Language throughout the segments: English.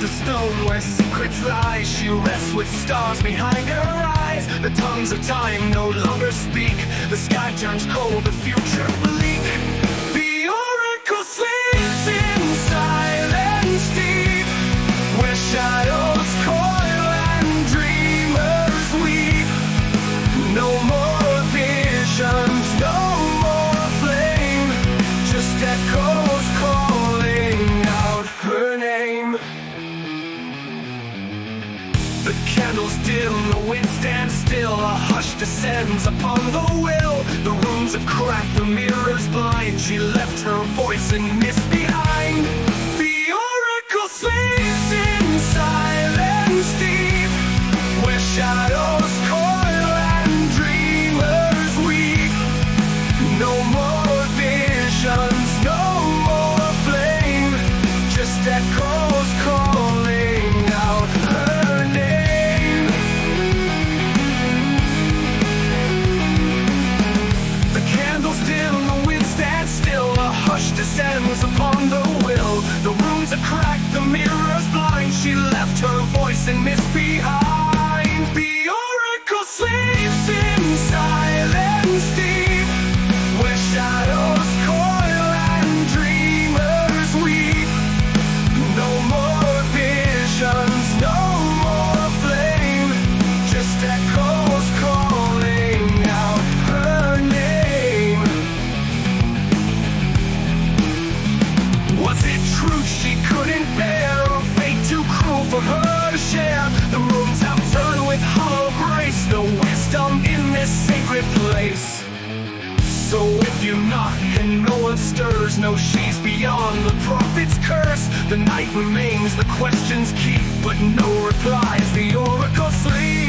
the stone where secrets lie. She rests with stars behind her eyes. The tongues of time no longer speak. The sky turns cold, the future bleak. The oracle sleeps in silence deep, where shadows coil and dreamers weep. No more visions, no more flame, just echoes calling out her name. The candles dim, the wind stands still. A hush descends upon the will. The rooms have cracked, the mirrors blind. She left her voice and mist behind. The oracle sleeps in silence deep, where shadows coil and dreamers weep. No more visions, no more flame, just echoes calling out her name. The candles dim, the wind stands still. A hush descends upon the will. The rooms are cracked, the mirrors blind. She left her voice and mist behind. The oracle sleeps in silence deep, where shadows coil and dreamers weep. No more visions, no more flame, just echoes calling out her name. Was it truth she couldn't bear, or fate too cruel for her to share? The rooms have turned with hollow grace, no wisdom in this sacred place. So if you knock and no one stirs, know she's beyond the prophet's curse. The night remains, the questions keep, but no replies. The oracle sleeps.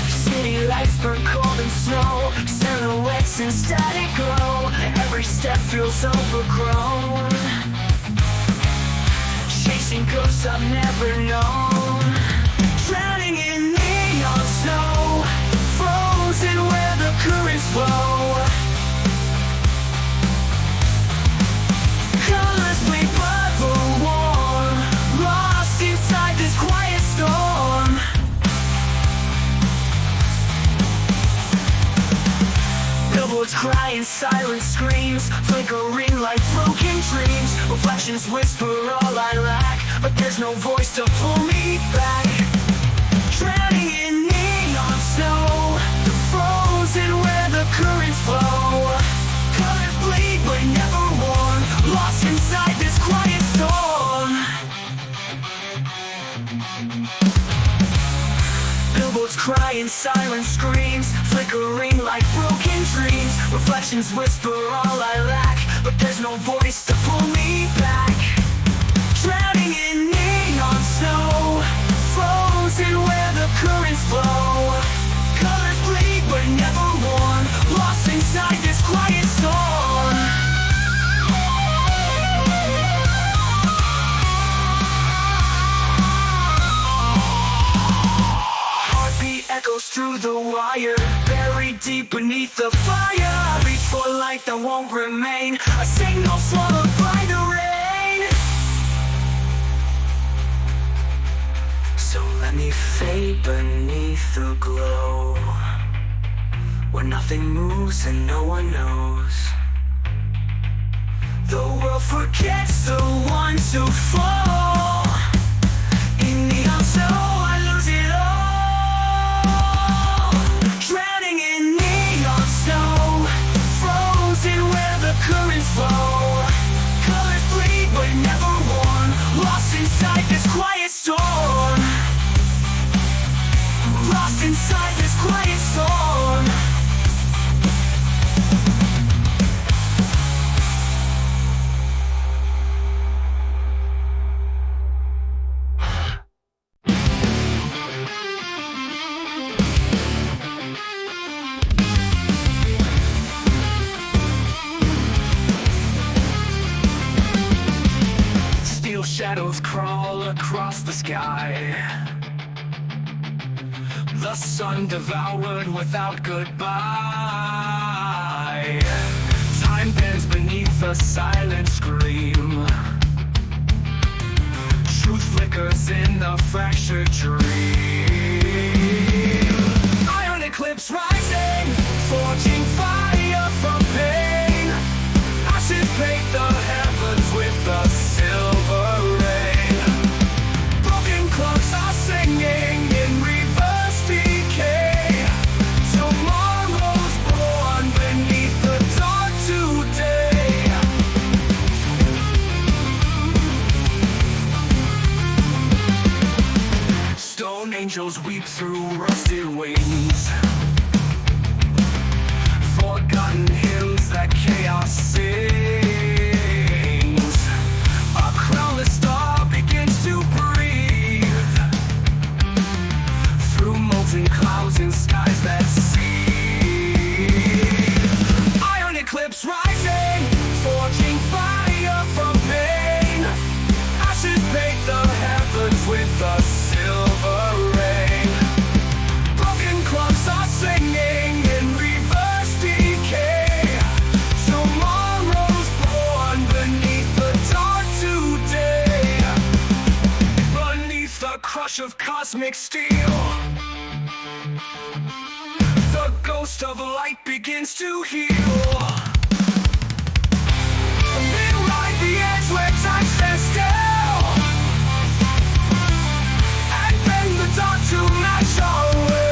City lights burn cold and snow, silhouettes in static glow. Every step feels overgrown, chasing ghosts I've never known. Drowning in neon snow, frozen where the currents flow. Colors bleed but were warm, lost inside this quiet storm. Billboards crying, silent screams, flickering like broken dreams. Reflections whisper all I lack, but there's no voice to pull me back. Drowning in neon snow, frozen where the currents flow. Colors bleed but never worn, lost inside this quiet storm. Billboards crying, silent screams, flickering like broken dreams. Reflections whisper all I lack, but there's no voice to pull me back. Drowning in neon snow, frozen where the currents flow. Colors bleed but never worn, lost inside this quiet storm. Heartbeat echoes through the wire, buried deep beneath the fire. I reach for light that won't remain, a signal swallowed by the rain. So let me fade beneath the glow, where nothing moves and no one knows. The world forgets the ones who fall. In neon snow I lose it all. Drowning in neon snow, frozen where the currents flow. Colors bleed but never worn, lost inside this quiet storm. shadows crawl across the sky. The sun devoured without goodbye. Time bends beneath a silent scream. Truth flickers in a fractured dream. Iron eclipse rising, forging fire from pain. Ashes paint the heavens with a silver rain. Broken clocks are singing in reverse decay. Tomorrow's born beneath the dark today. Stone angels weep through rusted wings. Forgotten hymns that chaos sings. A crownless star begins to breathe through molten clouds and skies that seethe. Iron eclipse rising, forging fire from pain. Ashes paint the heavens with a silver rain. Broken clocks are singing in reverse decay. Tomorrow's born beneath the dark today. Beneath the crush of cosmic steel, the ghost of light begins to heal. We ride the edge where time stands still, and bend the dark to match our will.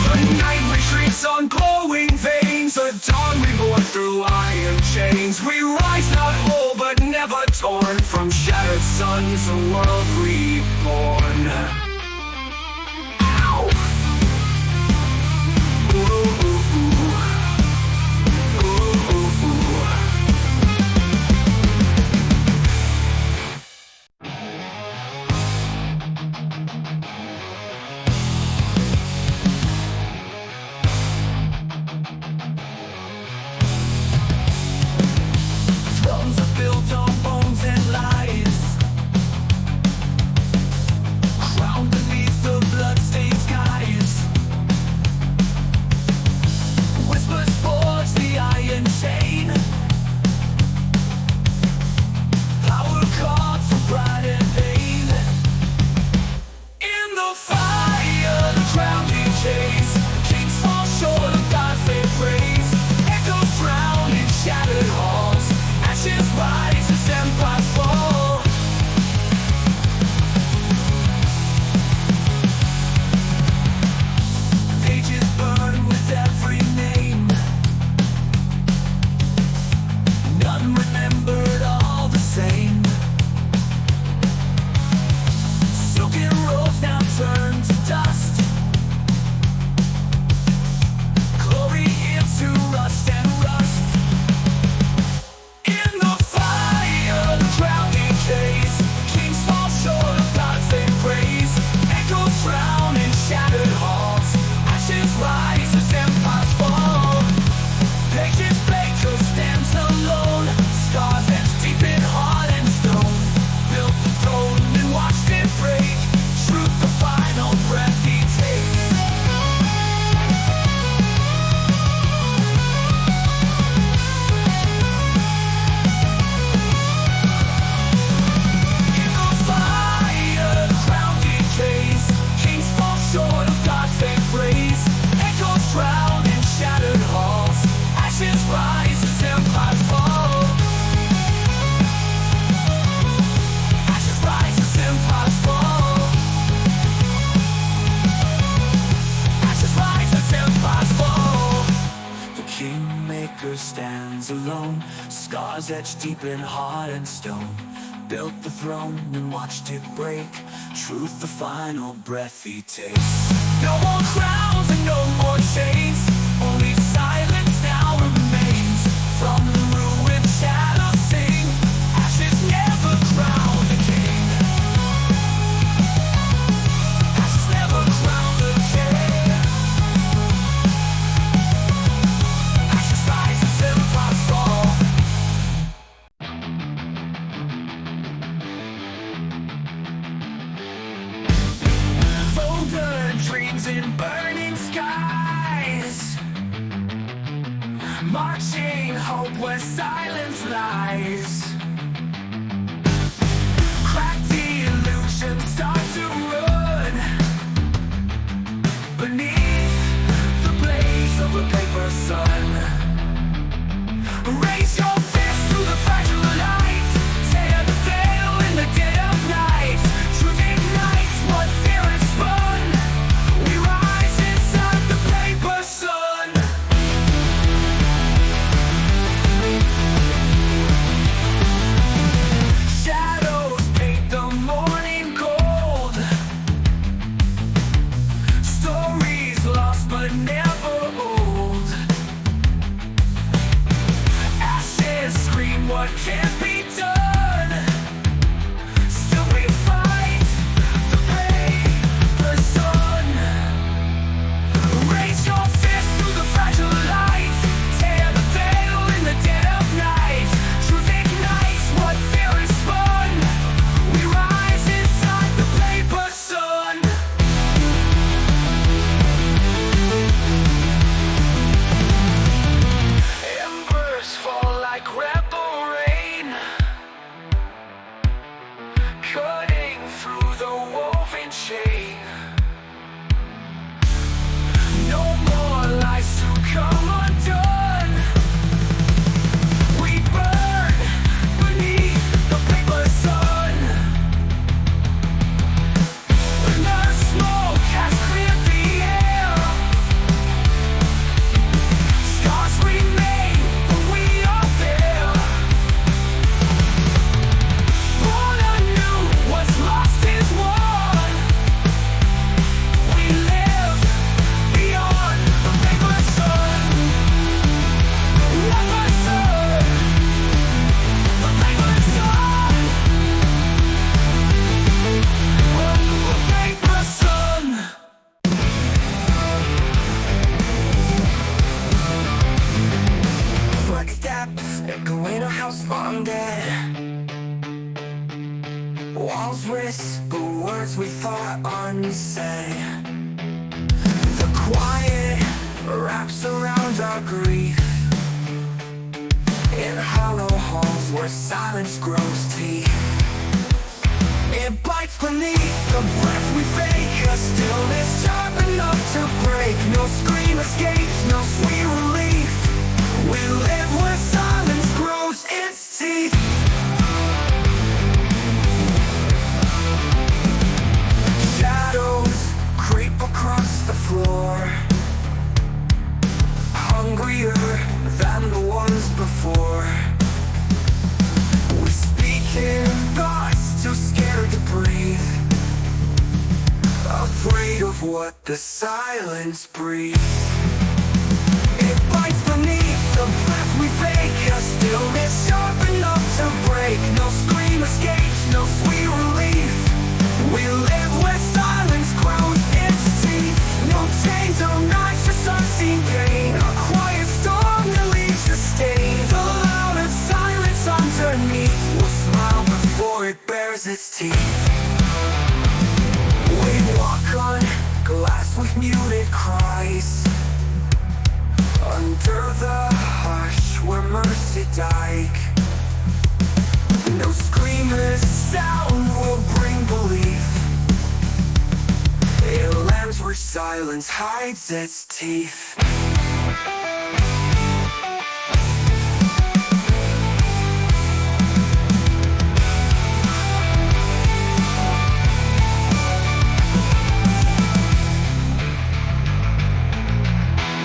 The night retreats on glowing veins, a dawn reborn through iron chains. We rise not whole but never torn, from shattered suns a world reborn. Ow! Ooh, ooh, ooh. Ooh, ooh, ooh. Thrones are built on bones and lies, crowned beneath the bloodstained skies. Whispers forge the iron chain. Power cards for pride and pain. In the fire, the crown we chase. Kings fall short of gods they praise. Echoes drown in shattered halls. Ashes rise as empires fall. Pages burn with every name. None remembered, all the same. Silken robes now turn to dust. Glory into rust and rust. In the fire, the crown decays. Kings fall short of gods they praise. Echoes drown in shattered halls. Ashes rise as empires fall. Pages Baker stands alone. Scars etched deep in heart and stone. Built the throne and watched it break. Truth, the final breath he takes. In the fire, the crown decays. Kings fall short of gods they praise. Echoes drown in shattered halls. Ashes rise as empires fall. Ashes rise as empires fall. Ashes rise as empires fall. The Kingmaker stands alone. Scars etched deep in heart and stone. Built the throne and watched it break. Truth, the final breath he takes. No more crowns and no more chains. Only silence now remains. From the ruined shadows sing. Ashes never crown the king. in burning skies, marching hope where silence lies. Cracked the illusion, start to run beneath the blaze of a paper sun. Raise your fist through the fragile light, tear the veil in the dead of night. Truth ignites what fear has spun. We rise inside the paper sun. Shadows paint the morning gold, stories lost but never old. Ashes scream what can't be done. Still we fight the paper sun. Raise your fist through the fragile light, tear the veil in the dead of night. Truth ignites what fear has spun. We rise inside the paper sun. Embers fall like rebel rain, cutting through the woven chain. No more lies to come undone. We burn beneath the paper sun. The smoke has cleared the air. Scars remain, but we are there. Born anew, what's lost is won. We live beyond the paper sun. Never turn. The paper sun. The paper sun. Footsteps echo in a house long dead. Walls whisper words we thought unsaid. The quiet wraps around our grief, in hollow halls where silence grows teeth. It bites beneath the breath we fake, a stillness sharp enough to break. No scream escapes, no sweet relief. We live where silence grows its teeth. Shadows creep across the floor, hungrier than the ones before. We speak in thoughts too scared to breathe, afraid of what the silence breathes. It bites beneath the breath we fake, a stillness sharp enough to break. No scream escapes, no sweet relief. We live where silence grows its teeth. No chains, no knives, just unseen pain. A quiet storm that leaves a stain. The loud of silence underneath will smile before it bares its teeth. We walk on glass with muted cries, under the hush where mercy died. No screamer's sound will bring belief. It lands where silence hides its teeth.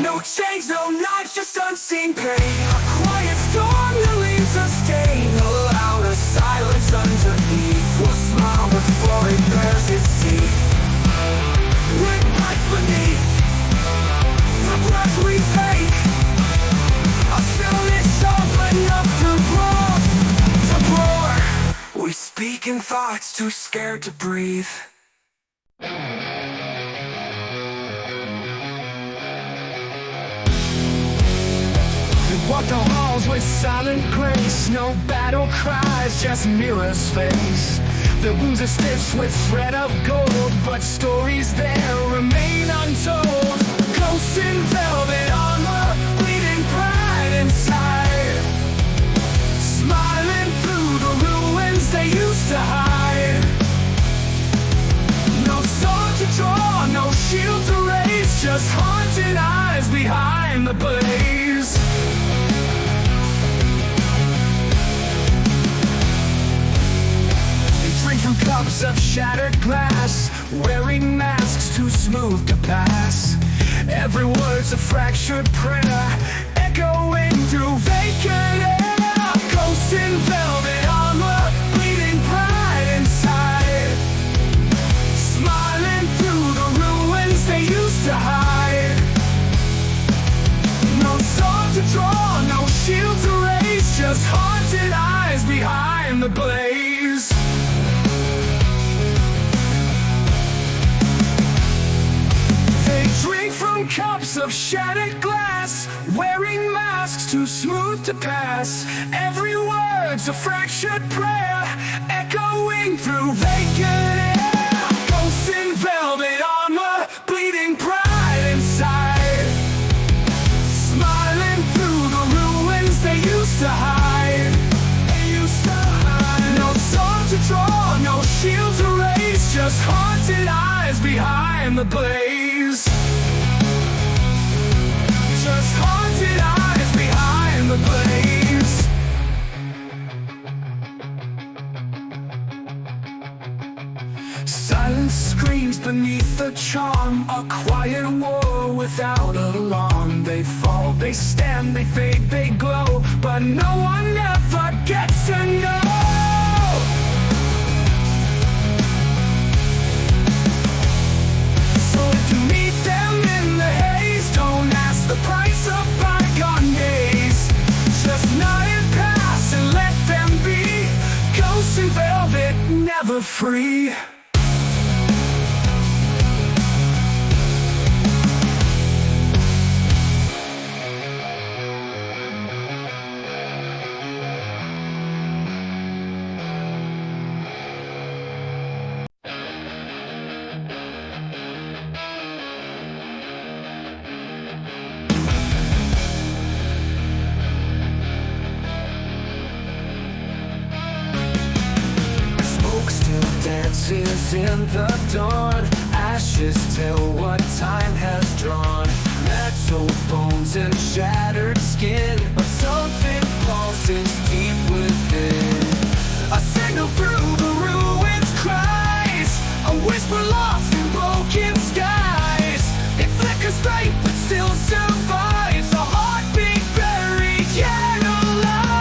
No chains, no knives, just unseen pain. A quiet storm that leaves a stain. Allow the silence underneath will smile before it bares its teeth. Red light beneath the breath we fake, a stillness sharp enough to roar. We speak in thoughts too scared to breathe. Walk the halls with silent grace. No battle cries, just mirrors face. Their wounds are stitched with thread of gold, but stories there remain untold. Ghosts in velvet armor, bleeding pride inside, smiling through the ruins they used to hide. No sword to draw, no shield to raise, just haunted eyes behind the blaze. Drink from cups of shattered glass, wearing masks too smooth to pass. Every word's a fractured prayer, echoing through vacant air. Ghosts in velvet armor, bleeding pride inside, smiling through the ruins they used to hide. No sword to draw, no shield to raise, just haunted eyes behind the blaze. Drink from cups of shattered glass, wearing masks too smooth to pass. Every word's a fractured prayer, echoing through vacant air. Ghosts in velvet armor, bleeding pride inside, smiling through the ruins they used to hide. No sword to draw, no shield to raise, just haunted eyes behind the blaze. Just haunted eyes behind the blaze. Silence screams beneath the charm, a quiet war without alarm. They fall, they stand, they fade, they glow, but no one ever gets to know. So if you meet them in the haze, don't ask the price of bygone days. Just nod and pass and let them be. Ghosts in velvet, never free. Dances in the dawn, ashes tell what time has drawn. Metal bones and shattered skin, but something pulses deep within. A signal through the ruins cries, a whisper lost in broken skies. It flickers faint but still survives, a heartbeat buried yet alive.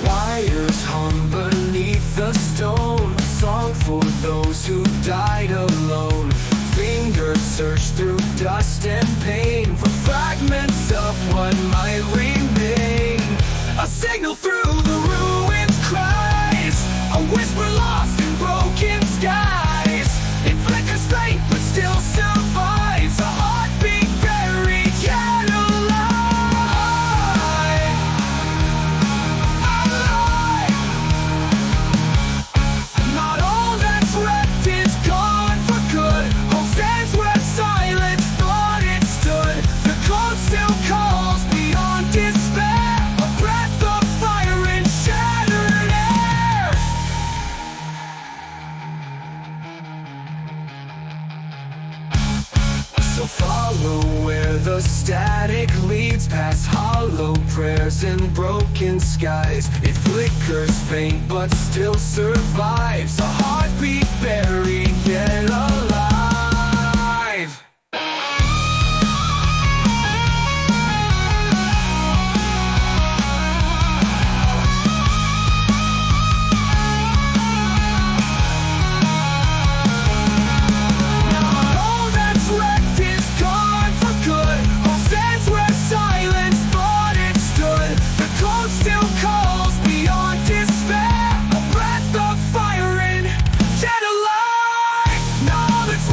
Wires hung beneath the stone, a song for those who died alone. Fingers search through dust and pain for fragments of what might remain. A signal through the ruins cries, a whisper lost in broken skies. It flickers faint but still survives, a heartbeat buried yet alive. Alive. Not all that's left is gone for good. Hope stands where silence thought it stood. The cold still calls beyond despair, a breath of fire in shattered air. So follow where the static leads, past hollow prayers and broken skies. It flickers faint but still survives, a heartbeat buried yet alive. All that's left is gone for good. Hope stands where silence thought it stood. The cold still calls beyond despair, a breath of fire in yet alive. Now that's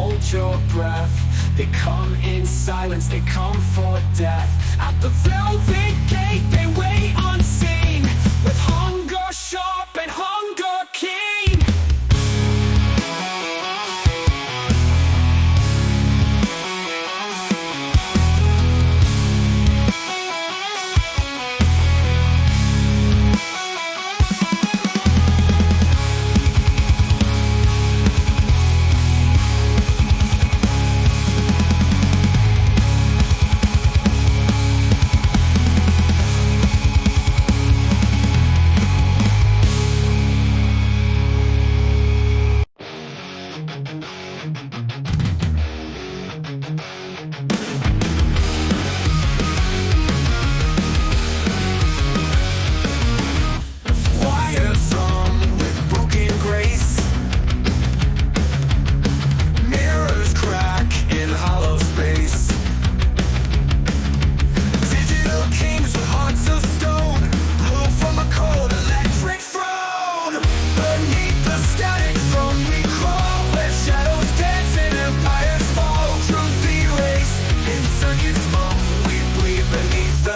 hold your breath. They come in silence, they come for death. At the velvet gate they wait unseen, with hunger sharp and hunger keen.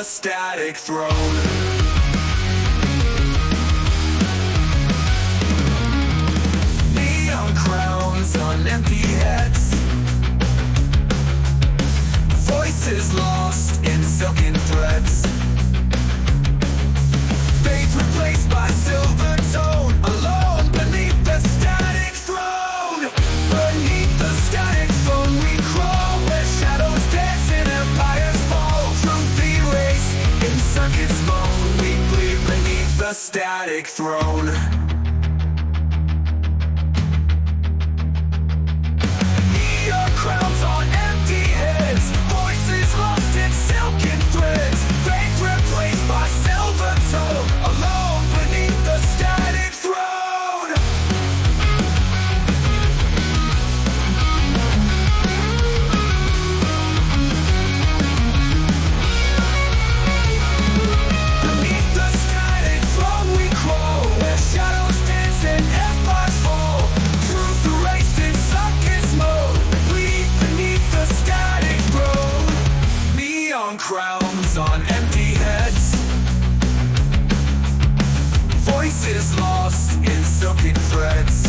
Static throne. Neon crowns on empty heads, voices lost in silken threads, faith replaced by silver tone, alone beneath the static throne. Beneath the static throne we crawl, where shadows dance and empires fall. Truth erased in circuits moan, we bleed beneath the static throne. Neon crowns on empty heads, voices lost in silken threads, faith replaced by silver tone, alone beneath the static throne. Beneath the static throne we crawl, where shadows dance and empires fall. Truth erased in circuits mode, bleed beneath the static throne. Neon crowns on empty heads, voices lost in silken threads,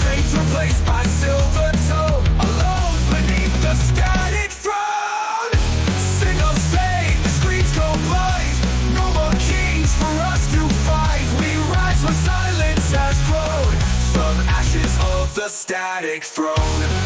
faith replaced by silver tone, alone beneath the static throne. Signals fade, the screens go blind, no more kings for us to fight. We rise when silence has grown, from ashes of the static throne.